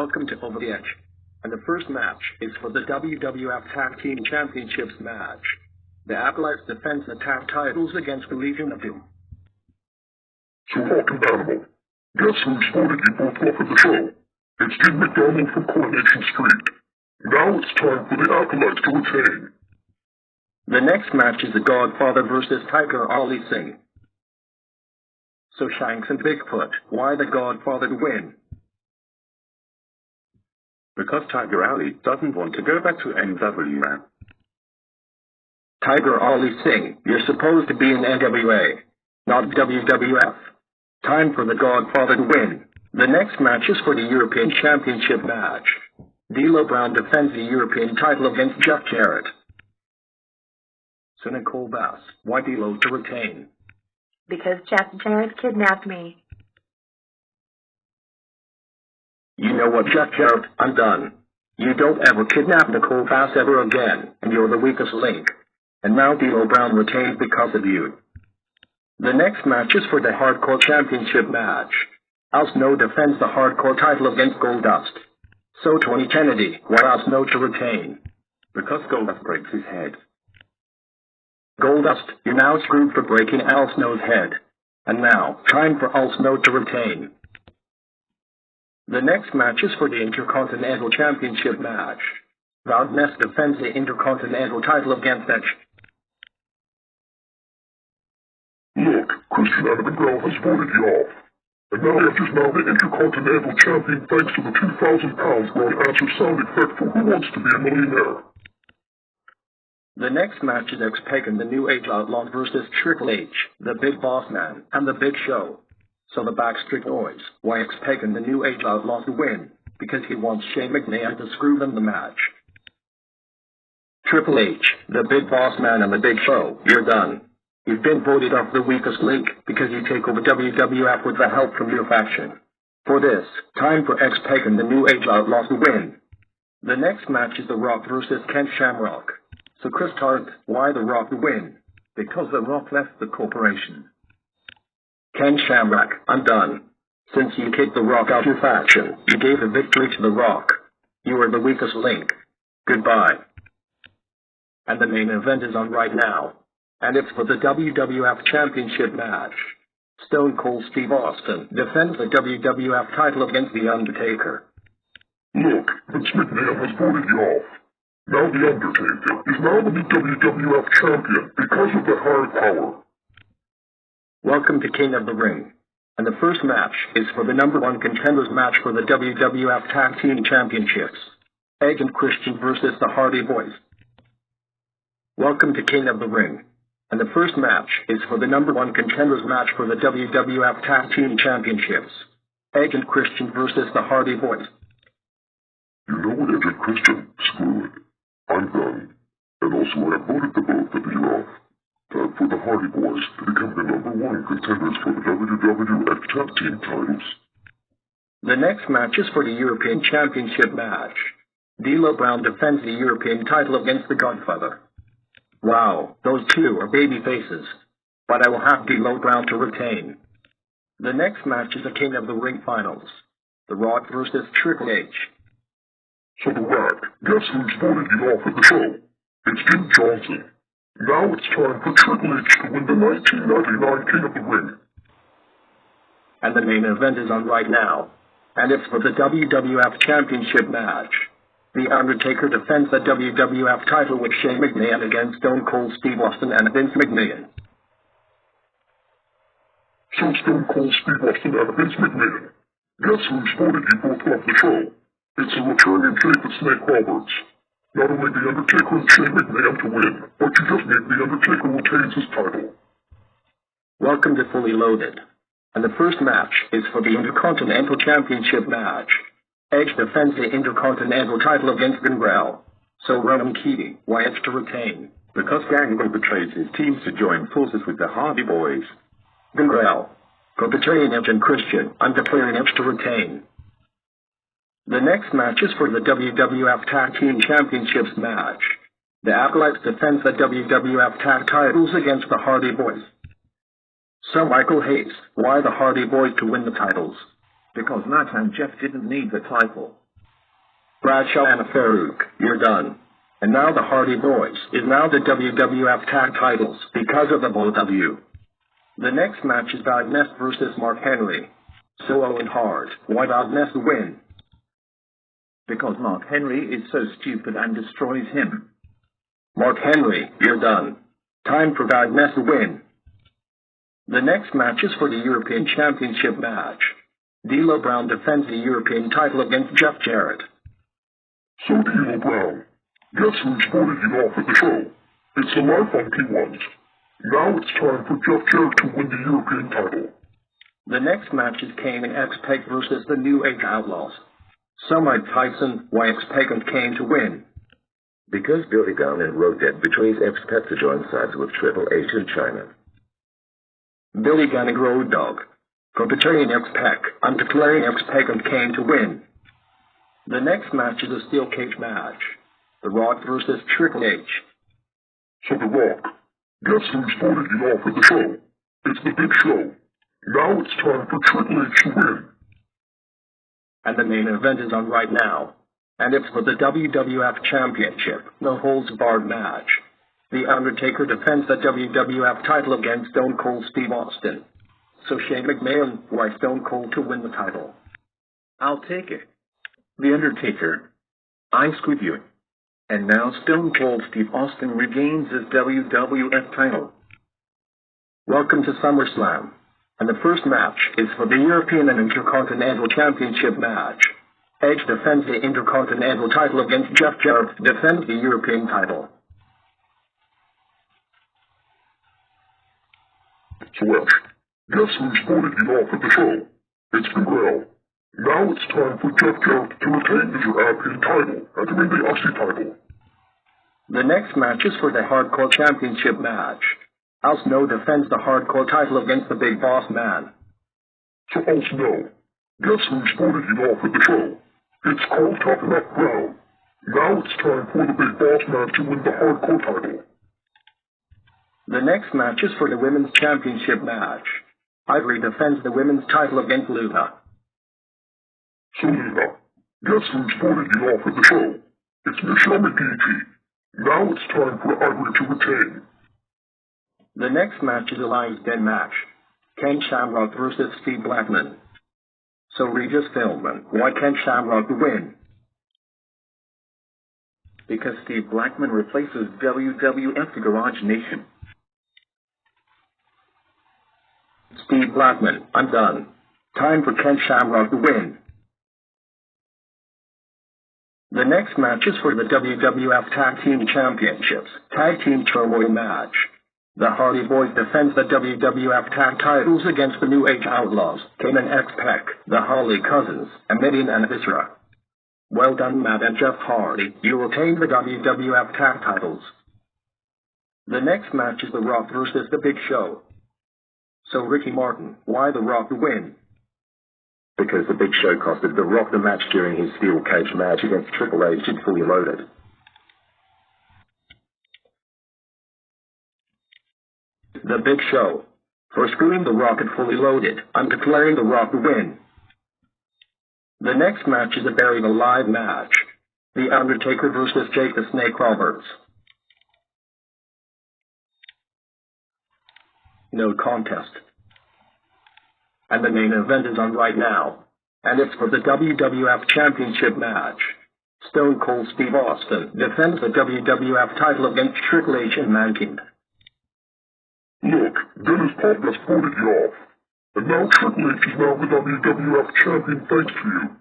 Welcome to Over the Edge. And the first match is for the WWF Tag Team Championships match. The Acolytes defend the tag titles against the Legion of Doom. So Hawk and Animal, guess who's voted you both off of the show? It's Jim McDonald from Coronation Street. Now it's time for the Acolytes to retain. The next match is the Godfather versus Tiger Ali Singh. So Shanks and Bigfoot, why the Godfather to win? Because Tiger Ali doesn't want to go back to NWA. Tiger Ali Singh, you're supposed to be in NWA, not WWF. Time for the Godfather to win. The next match is for the European Championship match. D'Lo Brown defends the European title against Jeff Jarrett. So Nicole Bass, why D'Lo to retain? Because Jeff Jarrett kidnapped me. You know what, Jeff Jarrett, I'm done. You don't ever kidnap Nicole Bass ever again, and you're the weakest link. And now D'Lo Brown retains because of you. The next match is for the Hardcore Championship match. Al Snow defends the Hardcore title against Goldust. So Tony Kennedy, why Al Snow to retain? Because Goldust breaks his head. Goldust, you're now screwed for breaking Al Snow's head. And now, time for Al Snow to retain. The next match is for the Intercontinental Championship match. Val Ness defends the Intercontinental title against Edge. Look, Christian Adam McGraw has voted you off. And now Edge is now the Intercontinental Champion thanks to the 2,000 pounds Ron answer sound effect for Who Wants to Be a Millionaire. The next match is X-Pagan, the New Age Outlaw versus Triple H, the Big Boss Man, and the Big Show. So the Backstreet Boys, why X-Pagan, the New Age Outlaw to win? Because he wants Shane McMahon to screw them the match. Triple H, the Big Boss Man, and the Big Show, you're done. You've been voted off the weakest link because you take over WWF with the help from your faction. For this, time for X-Pagan, the New Age Outlaw to win. The next match is The Rock versus Ken Shamrock. So Chris Tarrant, why The Rock to win? Because The Rock left the corporation. Ken Shamrock, I'm done. Since you kicked The Rock out of your faction, you gave the victory to The Rock. You are the weakest link. Goodbye. And the main event is on right now. And it's for the WWF Championship match. Stone Cold Steve Austin defends the WWF title against The Undertaker. Look, Vince McMahon has voted you off. Now The Undertaker is now the WWF Champion because of the hard power. Welcome to King of the Ring. And the first match is for the #1 contenders match for the WWF Tag Team Championships. Edge and Christian versus the Hardy Boys. Welcome to King of the Ring. And the first match is for the #1 contenders match for the WWF Tag Team Championships. Edge and Christian versus the Hardy Boys. You know what, Edge and Christian? Screw it. I'm done. And also I have voted the both of you off. Time for the Hardy Boys to become the #1 contenders for the WWF Tag Team titles. The next match is for the European Championship match. D'Lo Brown defends the European title against the Godfather. Wow, those two are baby faces. But I will have D'Lo Brown to retain. The next match is the King of the Ring finals. The Rock versus Triple H. So The Rock, guess who's voted you off of the show? It's Jim Johnson. Now it's time for Triple H to win the 1999 King of the Ring. And the main event is on right now. And it's for the WWF Championship match. The Undertaker defends the WWF title with Shane McMahon against Stone Cold Steve Austin and Vince McMahon. So Stone Cold Steve Austin and Vince McMahon, guess who's voted you both off the show? It's a returning Jake the Snake Roberts. Not only The Undertaker and Shane McMahon to win, but you just made The Undertaker retains his title. Welcome to Fully Loaded. And the first match is for the Intercontinental Championship match. Edge defends the Intercontinental title against Gangrel. So Ronan Keating, why Edge to retain? Because Gangrel betrays his teams to join forces with the Hardy Boys. Gangrel, for betraying Edge and Christian, I'm declaring Edge to retain. The next match is for the WWF Tag Team Championships match. The Acolytes defends the WWF Tag titles against the Hardy Boys. So Michael Hayes, why the Hardy Boys to win the titles? Because Matt and Jeff didn't need the title. Bradshaw and Farouk, you're done. And now the Hardy Boys is now the WWF Tag Titles because of the both of you. The next match is Bad Nest versus Mark Henry. So Owen Hart, why Bad Nest win? Because Mark Henry is so stupid and destroys him. Mark Henry, you're done. Time for Bad Nest to win. The next match is for the European Championship match. D'Lo Brown defends the European title against Jeff Jarrett. So D'Lo Brown, guess who's voted you off at the show? It's the My Funky Ones. Now it's time for Jeff Jarrett to win the European title. The next match is Kane and X-Pac versus the New Age Outlaws. So Mike Tyson, why X-Pac and Kane to win? Because Billy Gunn and Road Dead betrays X-Pac to join sides with Triple H in China. Billy Gunn and Road Dogg. For betraying X-Pac, I'm declaring X-Pac and Kane to win. The next match is a steel cage match. The Rock versus Triple H. So The Rock, guess who's voted you off at the show? It's the Big Show. Now it's time for Triple H to win. And the main event is on right now. And it's for the WWF Championship, no holds barred match. The Undertaker defends the WWF title against Stone Cold Steve Austin. So Shane McMahon, why Stone Cold to win the title? I'll take it. The Undertaker, I screwed you. And now Stone Cold Steve Austin regains his WWF title. Welcome to SummerSlam. And the first match is for the European and Intercontinental Championship match. Edge defends the Intercontinental title against Jeff Jarrett to defend the European title. So Edge, guess who's voted you off at the show? It's Gangrel. Now it's time for Jeff Jarrett to retain his European title and to win the Aussie title. The next match is for the Hardcore Championship match. Al Snow defends the Hardcore title against the Big Boss Man. So Al Snow, guess who's voted you off at the show? It's Carl Tough Enough Brown. Now it's time for the Big Boss Man to win the Hardcore title. The next match is for the Women's Championship match. Ivory defends the Women's title against Luna. So Luna, guess who's voted you off at the show? It's Michelle McGeechee. Now it's time for Ivory to retain. The next match is a Lions Den match. Ken Shamrock versus Steve Blackman. So Regis Philbin, why Ken Shamrock to win? Because Steve Blackman replaces WWF the Garage Nation. Steve Blackman, I'm done. Time for Ken Shamrock to win. The next match is for the WWF Tag Team Championships, Tag Team Turmoil match. The Hardy Boys defends the WWF Tag Titles against the New Age Outlaws, Kane and X-Pac, the Harley Cousins, and Mideon and Viscera. Well done, Matt and Jeff Hardy. You retain the WWF Tag Titles. The next match is The Rock versus The Big Show. So Ricky Martin, why The Rock to win? Because the Big Show costed The Rock the match during his steel cage match against Triple H in Fully Loaded. The Big Show. For screwing The Rock at Fully Loaded, I'm declaring The Rock to win. The next match is a Buried Alive match. The Undertaker versus Jake the Snake Roberts. No contest. And the main event is on right now. And it's for the WWF Championship match. Stone Cold Steve Austin defends the WWF title against Triple H and Mankind. Look, Dennis Pop has voted you off. And now Triple H is now the WWF champion thanks to you.